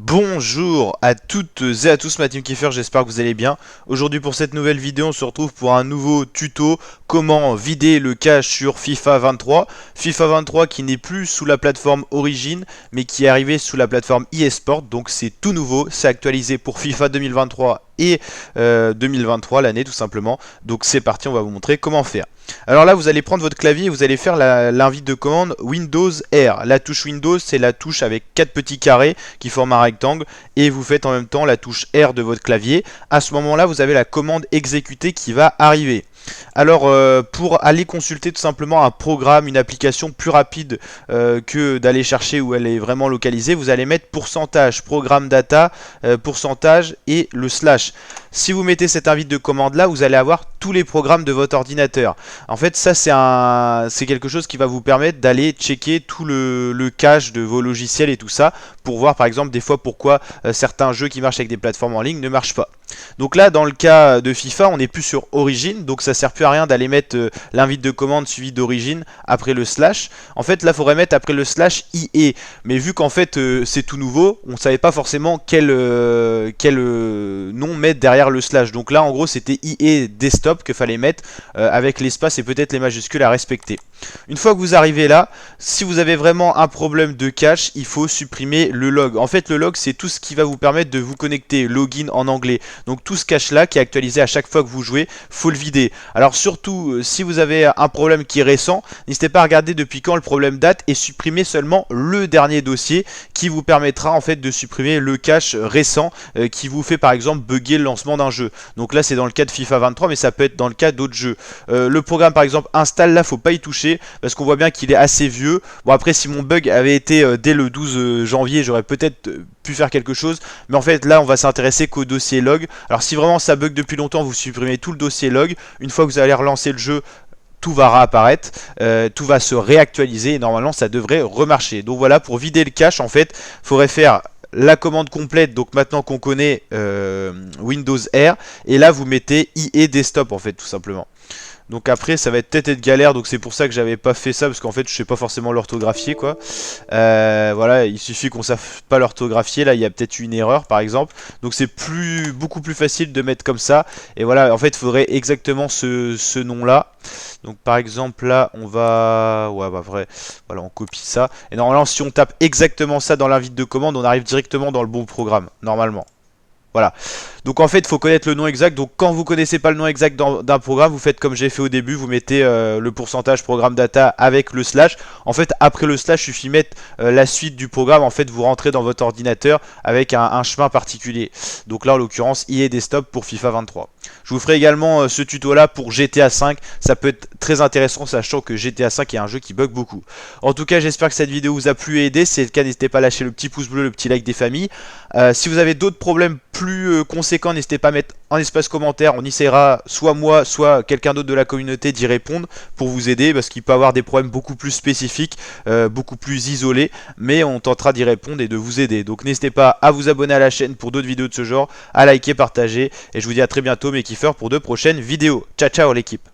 Bonjour à toutes et à tous, ma team Kiefer, j'espère que vous allez bien. Aujourd'hui pour cette nouvelle vidéo, on se retrouve pour un nouveau tuto, comment vider le cache sur FIFA 23. FIFA 23 qui n'est plus sous la plateforme Origin, mais qui est arrivé sous la plateforme eSport, donc c'est tout nouveau, c'est actualisé pour FIFA 2023 et 2023, l'année tout simplement. Donc c'est parti, on va vous montrer comment faire. Alors là, vous allez prendre votre clavier et vous allez faire l'invite de commande Windows R. La touche Windows, c'est la touche avec 4 petits carrés qui forment un rectangle. Et vous faites en même temps la touche R de votre clavier. À ce moment-là, vous avez la commande exécuter qui va arriver. Alors pour aller consulter tout simplement un programme, une application plus rapide que d'aller chercher où elle est vraiment localisée, vous allez mettre pourcentage, programme data, pourcentage et le slash. Si vous mettez cette invite de commande là, vous allez avoir tous les programmes de votre ordinateur. En fait ça c'est quelque chose qui va vous permettre d'aller checker tout le cache de vos logiciels et tout ça, pour voir par exemple des fois pourquoi certains jeux qui marchent avec des plateformes en ligne ne marchent pas. Donc là dans le cas de FIFA on n'est plus sur Origin, donc ça sert plus à rien d'aller mettre l'invite de commande suivi d'Origin après le slash. En fait là il faudrait mettre après le slash IE, mais vu qu'en fait c'est tout nouveau, on savait pas forcément quel nom mettre derrière le slash. Donc là en gros c'était IE desktop que fallait mettre avec l'espace et peut-être les majuscules à respecter. Une fois que vous arrivez là, si vous avez vraiment un problème de cache, il faut supprimer le log. En fait le log c'est tout ce qui va vous permettre de vous connecter, login en anglais. Donc tout ce cache là qui est actualisé à chaque fois que vous jouez, faut le vider. Alors surtout si vous avez un problème qui est récent, n'hésitez pas à regarder depuis quand le problème date et supprimer seulement le dernier dossier qui vous permettra en fait de supprimer le cache récent qui vous fait par exemple bugger le lancement d'un jeu. Donc là c'est dans le cas de FIFA 23, mais ça peut être dans le cas d'autres jeux. Le programme par exemple installe là, faut pas y toucher parce qu'on voit bien qu'il est assez vieux. Bon après si mon bug avait été dès le 12 janvier, j'aurais peut-être pu faire quelque chose, mais en fait là on va s'intéresser qu'au dossier log. Alors si vraiment ça bug depuis longtemps, vous supprimez tout le dossier log. Une fois que vous allez relancer le jeu, tout va réapparaître, tout va se réactualiser et normalement ça devrait remarcher. Donc voilà, pour vider le cache en fait, il faudrait faire la commande complète, donc maintenant qu'on connaît Windows R, et là vous mettez IE desktop en fait tout simplement. Donc après ça va peut-être être galère, donc c'est pour ça que j'avais pas fait ça, parce qu'en fait je sais pas forcément l'orthographier quoi. Voilà, il suffit qu'on sache pas l'orthographier, là il y a peut-être une erreur par exemple. Donc c'est beaucoup plus facile de mettre comme ça. Et voilà, en fait il faudrait exactement ce nom là. Donc par exemple là on va... Ouais bah vrai, voilà on copie ça. Et normalement si on tape exactement ça dans l'invite de commande, on arrive directement dans le bon programme, normalement. Voilà. Donc en fait il faut connaître le nom exact. Donc quand vous connaissez pas le nom exact d'un programme, vous faites comme j'ai fait au début, vous mettez le pourcentage programme data avec le slash. En fait après le slash il suffit de mettre la suite du programme. En fait vous rentrez dans votre ordinateur avec un chemin particulier. Donc là en l'occurrence IE desktop pour FIFA 23. Je vous ferai également ce tuto là pour GTA 5. Ça peut être très intéressant sachant que GTA 5 est un jeu qui bug beaucoup. En tout cas j'espère que cette vidéo vous a plu et aidé. Si c'est le cas, n'hésitez pas à lâcher le petit pouce bleu, le petit like des familles. Si vous avez d'autres problèmes plus conséquents, n'hésitez pas à mettre en espace commentaire. On essaiera, soit moi, soit quelqu'un d'autre de la communauté, d'y répondre pour vous aider, parce qu'il peut avoir des problèmes beaucoup plus spécifiques, beaucoup plus isolés, mais on tentera d'y répondre et de vous aider. Donc n'hésitez pas à vous abonner à la chaîne pour d'autres vidéos de ce genre, à liker, partager, et je vous dis à très bientôt mes kiffeurs pour de prochaines vidéos. Ciao ciao l'équipe.